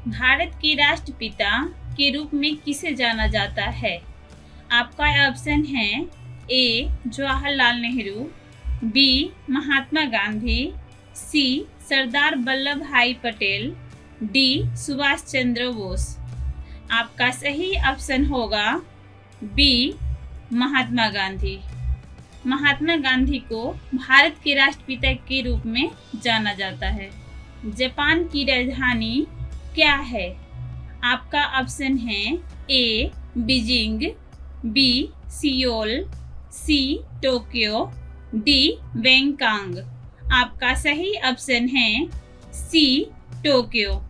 भारत के राष्ट्रपिता के रूप में किसे जाना जाता है? आपका ऑप्शन है ए जवाहरलाल नेहरू, बी महात्मा गांधी, सी सरदार वल्लभ भाई पटेल, डी सुभाष चंद्र बोस। आपका सही ऑप्शन होगा बी महात्मा गांधी। महात्मा गांधी को भारत के राष्ट्रपिता के रूप में जाना जाता है। जापान की राजधानी क्या है? आपका ऑप्शन है A Beijing, B Seoul, C Tokyo, D Bangkok. आपका सही ऑप्शन है सी टोक्यो।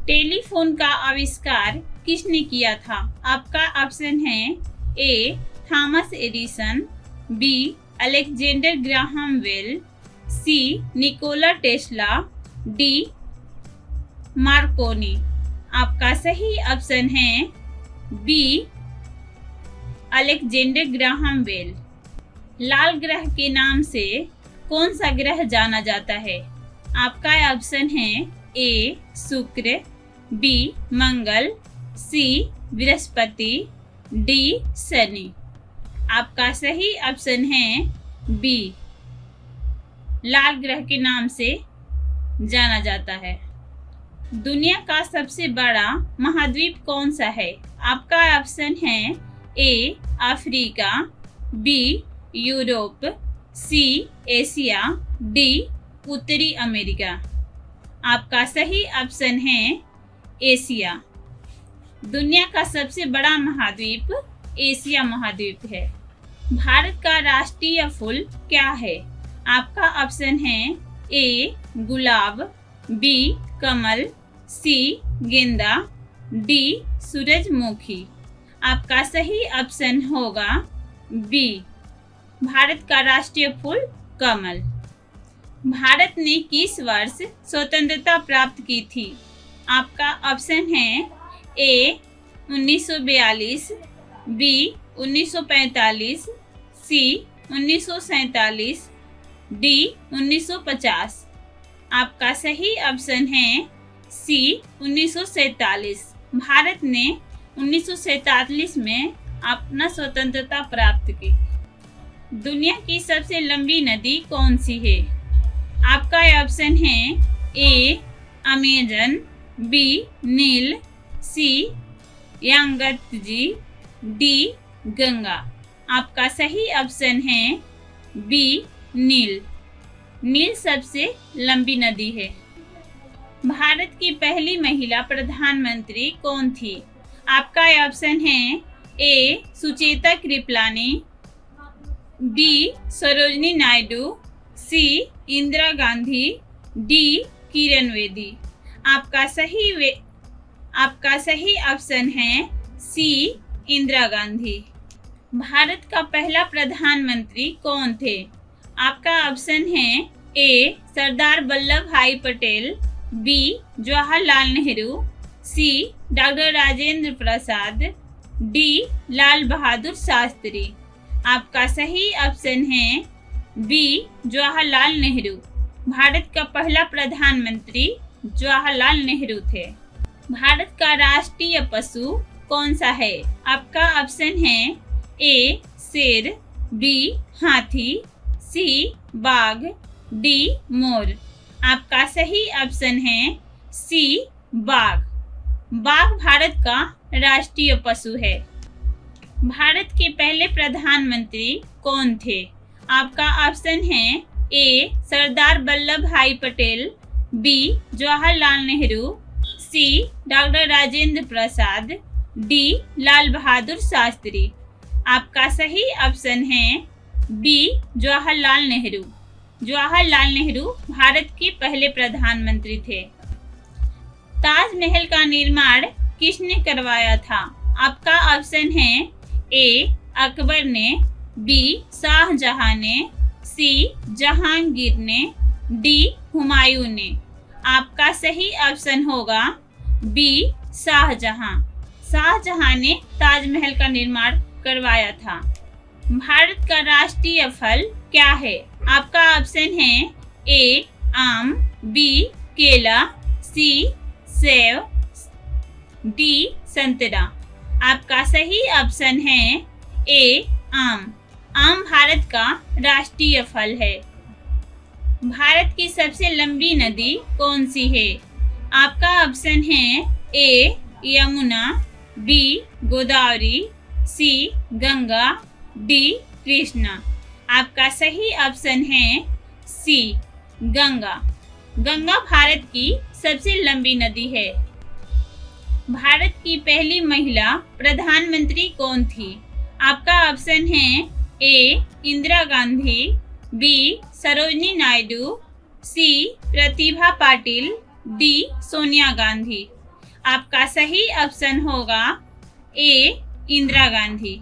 टेलीफोन का आविष्कार किसने किया था? आपका ऑप्शन है A Thomas Edison, B Alexander Graham Bell, C Nikola Tesla, D Marconi. आपका सही ऑप्शन है बी अलेक्जेंडर ग्राहम बेल। लाल ग्रह के नाम से कौन सा ग्रह जाना जाता है? आपका ऑप्शन है ए शुक्र, बी मंगल, सी बृहस्पति, डी शनि। आपका सही ऑप्शन है बी लाल ग्रह के नाम से जाना जाता है। दुनिया का सबसे बड़ा महाद्वीप कौन सा है? आपका ऑप्शन है A Africa, B Europe, C Asia, D उत्तरी अमेरिका। आपका सही ऑप्शन है एशिया। दुनिया का सबसे बड़ा महाद्वीप एशिया महाद्वीप है। भारत का राष्ट्रीय फूल क्या है? आपका ऑप्शन है ए गुलाब, बी कमल, सी गेंदा, डी सूरजमुखी। आपका सही ऑप्शन होगा बी भारत का राष्ट्रीय फूल कमल। भारत ने किस वर्ष स्वतंत्रता प्राप्त की थी? आपका ऑप्शन है ए 1942, बी 1945, सी 1947, डी 1950। आपका सही ऑप्शन है सी 1947। भारत ने 1947 में अपना स्वतंत्रता प्राप्त की। दुनिया की सबसे लंबी नदी कौन सी है? आपका ऑप्शन है ए अमेजन, बी नील, सी यांगत्जी, डी गंगा। आपका सही ऑप्शन है बी नील। नील सबसे लंबी नदी है। भारत की पहली महिला प्रधानमंत्री कौन थी? आपका ऑप्शन है ए सुचेता कृपलानी, बी सरोजनी नायडू, सी इंदिरा गांधी, डी किरण बेदी। आपका सही ऑप्शन है सी इंदिरा गांधी। भारत का पहला प्रधानमंत्री कौन थे? आपका ऑप्शन है ए सरदार वल्लभ भाई पटेल, बी जवाहरलाल नेहरू, सी डॉक्टर राजेंद्र प्रसाद, डी लाल बहादुर शास्त्री। आपका सही ऑप्शन है बी जवाहरलाल नेहरू। भारत का पहला प्रधानमंत्री जवाहरलाल नेहरू थे। भारत का राष्ट्रीय पशु कौन सा है? आपका ऑप्शन है ए शेर, बी हाथी, सी बाघ, डी मोर। आपका सही ऑप्शन है सी बाघ। बाघ भारत का राष्ट्रीय पशु है। भारत के पहले प्रधानमंत्री कौन थे? आपका ऑप्शन है ए सरदार वल्लभ भाई पटेल, बी जवाहरलाल नेहरू, सी डॉक्टर राजेंद्र प्रसाद, डी लाल बहादुर शास्त्री। आपका सही ऑप्शन है बी जवाहरलाल नेहरू। जवाहरलाल नेहरू भारत के पहले प्रधानमंत्री थे। ताजमहल का निर्माण किसने करवाया था? आपका ऑप्शन है ए अकबर ने, बी शाहजहां ने, सी जहांगीर ने, डी हुमायूं ने। आपका सही ऑप्शन होगा बी शाहजहां। शाहजहां ने ताजमहल का निर्माण करवाया था। भारत का राष्ट्रीय फल क्या है? आपका ऑप्शन है ए आम, बी केला, सी सेब, डी संतरा। आपका सही ऑप्शन है ए आम। आम भारत का राष्ट्रीय फल है। भारत की सबसे लंबी नदी कौन सी है? आपका ऑप्शन है ए यमुना, बी गोदावरी, सी गंगा, डी कृष्णा। आपका सही ऑप्शन है सी गंगा। गंगा भारत की सबसे लंबी नदी है। भारत की पहली महिला प्रधानमंत्री कौन थी? आपका ऑप्शन है A Indira Gandhi, B Sarojini Naidu, C Pratibha Patil, D Sonia Gandhi. आपका सही ऑप्शन होगा ए इंदिरा गांधी।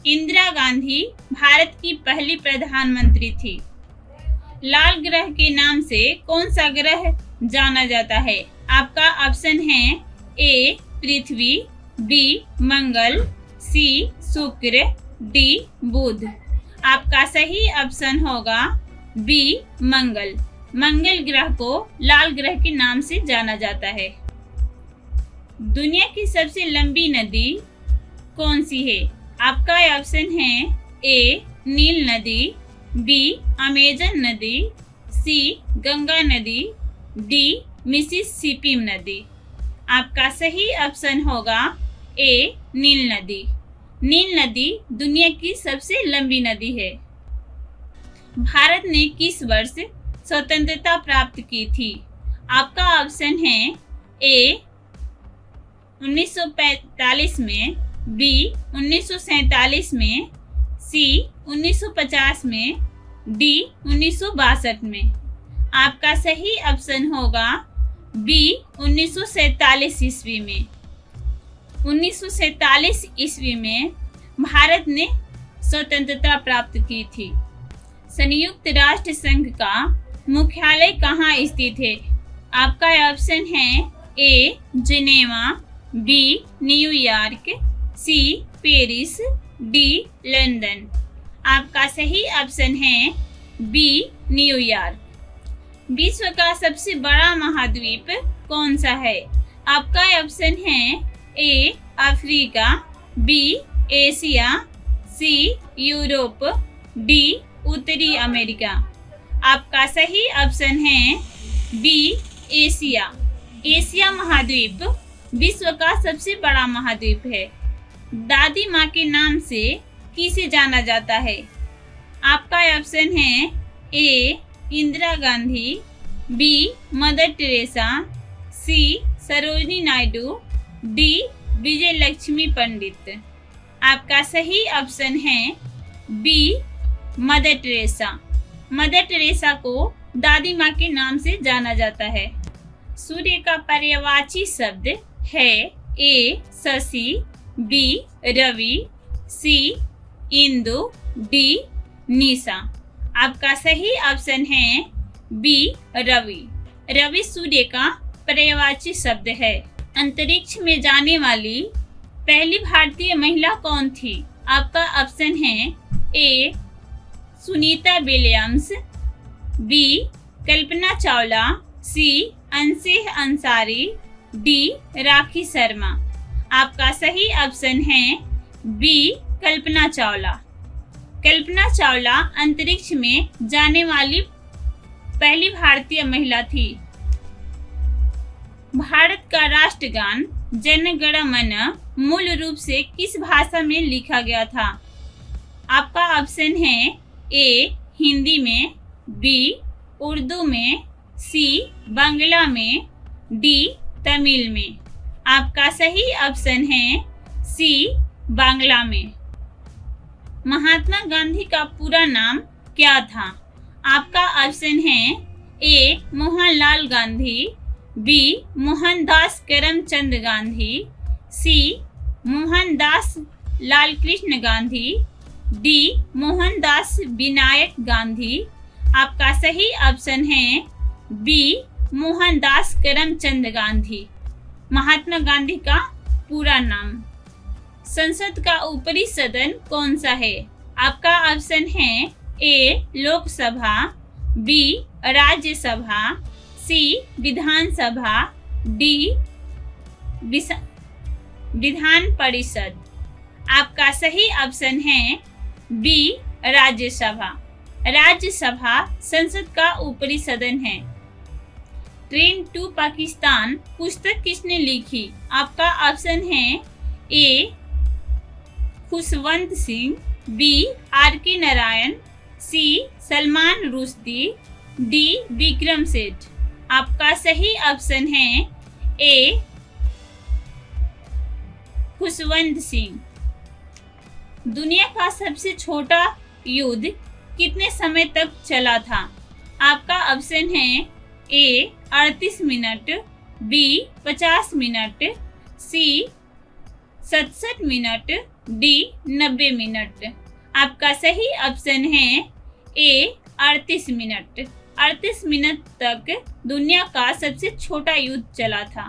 इंदिरा गांधी भारत की पहली प्रधानमंत्री थी। लाल ग्रह के नाम से कौन सा ग्रह जाना जाता है? आपका ऑप्शन है ए पृथ्वी, बी मंगल, सी शुक्र, डी बुध। आपका सही ऑप्शन होगा बी मंगल। मंगल ग्रह को लाल ग्रह के नाम से जाना जाता है। दुनिया की सबसे लंबी नदी कौन सी है? आपका ऑप्शन है ए नील नदी, बी अमेजन नदी, सी गंगा नदी, डी मिसिसिपी नदी। आपका सही ऑप्शन होगा ए नील नदी। नील नदी दुनिया की सबसे लंबी नदी है। भारत ने किस वर्ष स्वतंत्रता प्राप्त की थी? आपका ऑप्शन है ए 1945 में, बी 1947 में, सी 1950 में, डी 1962 में। आपका सही ऑप्शन होगा बी 1947 ईस्वी में। 1947 ईस्वी में भारत ने स्वतंत्रता प्राप्त की थी। संयुक्त राष्ट्र संघ का मुख्यालय कहाँ स्थित है? आपका ऑप्शन है A Geneva, B New York, C Paris, D London. आपका सही ऑप्शन है बी न्यूयॉर्क। विश्व का सबसे बड़ा महाद्वीप कौन सा है? आपका ऑप्शन है A Africa, B Asia, C Europe, D उत्तरी अमेरिका। आपका सही ऑप्शन है बी एशिया। एशिया महाद्वीप विश्व का सबसे बड़ा महाद्वीप है। दादी माँ के नाम से किसे जाना जाता है? आपका ऑप्शन है A Indira Gandhi, B Mother Teresa, C Sarojini Naidu, D Vijay Lakshmi Pandit. आपका सही ऑप्शन है B Mother Teresa. Mother Teresa को दादी माँ के नाम से जाना जाता है। सूर्य का पर्यायवाची शब्द है ए शशि, बी रवि, सी इंदु, डी निशा। आपका सही ऑप्शन है बी रवि। रवि सूर्य का पर्यायवाची शब्द है। अंतरिक्ष में जाने वाली पहली भारतीय महिला कौन थी? आपका ऑप्शन है ए सुनीता विलियम्स, बी कल्पना चावला, सी अंशेह अंसारी, डी राखी शर्मा। आपका सही ऑप्शन है बी कल्पना चावला। कल्पना चावला अंतरिक्ष में जाने वाली पहली भारतीय महिला थी। भारत का राष्ट्रगान जन गण मन मूल रूप से किस भाषा में लिखा गया था? आपका ऑप्शन है ए हिंदी में, बी उर्दू में, सी बांग्ला में, डी तमिल में। आपका सही ऑप्शन है सी बांग्ला में। महात्मा गांधी का पूरा नाम क्या था? आपका ऑप्शन है ए मोहनलाल गांधी, बी मोहनदास करमचंद गांधी, सी मोहनदास लालकृष्ण गांधी, डी मोहनदास विनायक गांधी। आपका सही ऑप्शन है बी मोहनदास करमचंद गांधी। महात्मा गांधी का पूरा नाम। संसद का ऊपरी सदन कौन सा है? आपका ऑप्शन है ए लोकसभा, बी राज्यसभा, सी विधानसभा, डी विधान परिषद। आपका सही ऑप्शन है बी राज्यसभा। राज्यसभा संसद का ऊपरी सदन है। ट्रेन टू पाकिस्तान पुस्तक किसने लिखी? आपका ऑप्शन है ए खुशवंत सिंह, बी आर.के. नारायण, सी सलमान रुश्दी, डी विक्रम सेठ। आपका सही ऑप्शन है ए खुशवंत सिंह। दुनिया का सबसे छोटा युद्ध कितने समय तक चला था? आपका ऑप्शन है ए 38 मिनट, बी 50 मिनट, सी 67 मिनट, डी 90 मिनट। आपका सही ऑप्शन है ए 38 मिनट। 38 मिनट तक दुनिया का सबसे छोटा युद्ध चला था।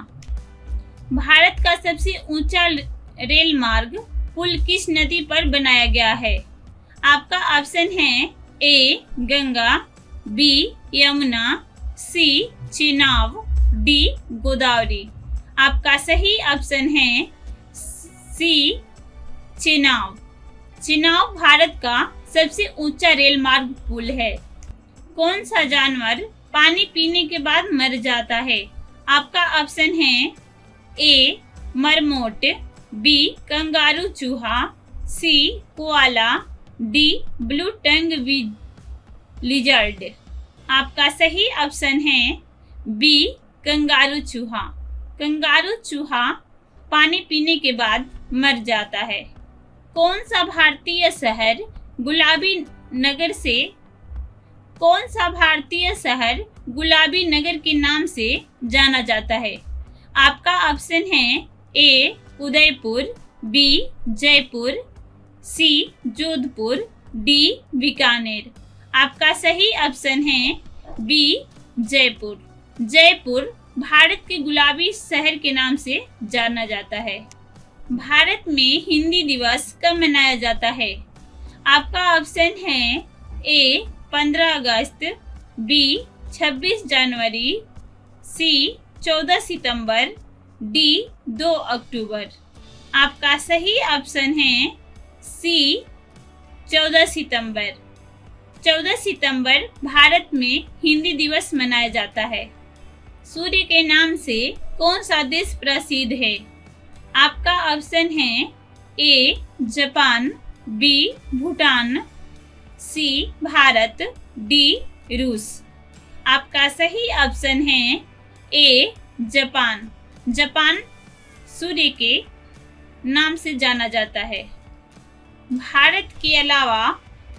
भारत का सबसे ऊंचा रेल मार्ग पुल किस नदी पर बनाया गया है? आपका ऑप्शन है ए गंगा, बी यमुना, सी चेनाब, डी गोदावरी। आपका सही ऑप्शन है सी चेनाब। चेनाब भारत का सबसे ऊंचा रेल मार्ग पुल है। कौन सा जानवर पानी पीने के बाद मर जाता है? आपका ऑप्शन है ए मरमोट, बी कंगारू चूहा, C koala, D blue tongue lizard. आपका सही ऑप्शन है बी कंगारू चूहा। कंगारू चूहा पानी पीने के बाद मर जाता है। कौन सा भारतीय शहर गुलाबी नगर के नाम से जाना जाता है? आपका ऑप्शन है ए उदयपुर, बी जयपुर, सी जोधपुर, डी बीकानेर। आपका सही ऑप्शन है बी जयपुर। जयपुर भारत के गुलाबी शहर के नाम से जाना जाता है। भारत में हिंदी दिवस कब मनाया जाता है? आपका ऑप्शन है ए 15 अगस्त, बी 26 जनवरी, सी 14 सितंबर, डी 2 अक्टूबर। आपका सही ऑप्शन है सी 14 सितंबर। 14 सितंबर भारत में हिंदी दिवस मनाया जाता है। सूर्य के नाम से कौन सा देश प्रसिद्ध है? आपका ऑप्शन है A Japan, B Bhutan, C Bharat, D रूस। आपका सही ऑप्शन है ए जापान। जापान सूर्य के नाम से जाना जाता है। भारत के अलावा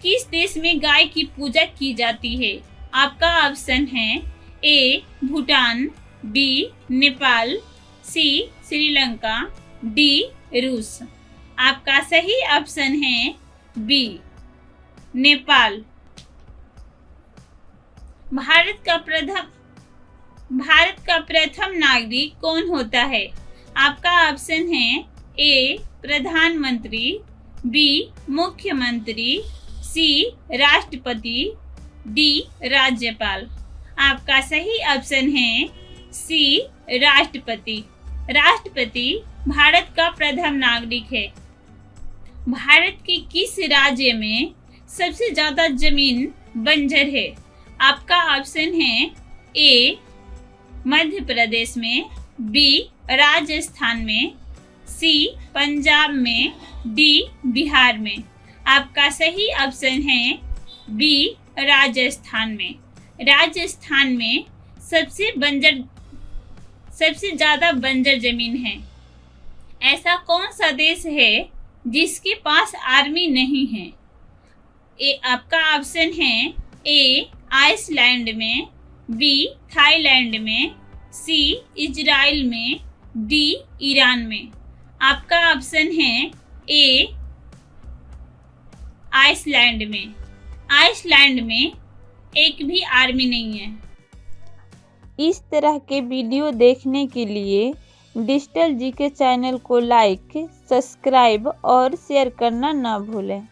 किस देश में गाय की पूजा की जाती है? आपका ऑप्शन है ए भूटान, बी नेपाल, सी श्रीलंका, डी रूस। आपका सही ऑप्शन है बी नेपाल। भारत का प्रथम नागरिक कौन होता है? आपका ऑप्शन है ए प्रधानमंत्री, बी मुख्यमंत्री, सी राष्ट्रपति, डी राज्यपाल। आपका सही ऑप्शन है सी राष्ट्रपति। राष्ट्रपति भारत का प्रथम नागरिक है। भारत के किस राज्य में सबसे ज्यादा जमीन बंजर है? आपका ऑप्शन है ए मध्य प्रदेश में, बी राजस्थान में, सी पंजाब में, डी बिहार में। आपका सही ऑप्शन है बी राजस्थान में। राजस्थान में सबसे ज्यादा बंजर जमीन है। ऐसा कौन सा देश है जिसके पास आर्मी नहीं है? आपका ऑप्शन है ए आइसलैंड में, बी थाईलैंड में, सी इजराइल में, डी ईरान में। आपका ऑप्शन है ए आइसलैंड में। आइसलैंड में एक भी आर्मी नहीं है। इस तरह के वीडियो देखने के लिए डिजिटल जीके चैनल को लाइक, सब्सक्राइब और शेयर करना ना भूलें।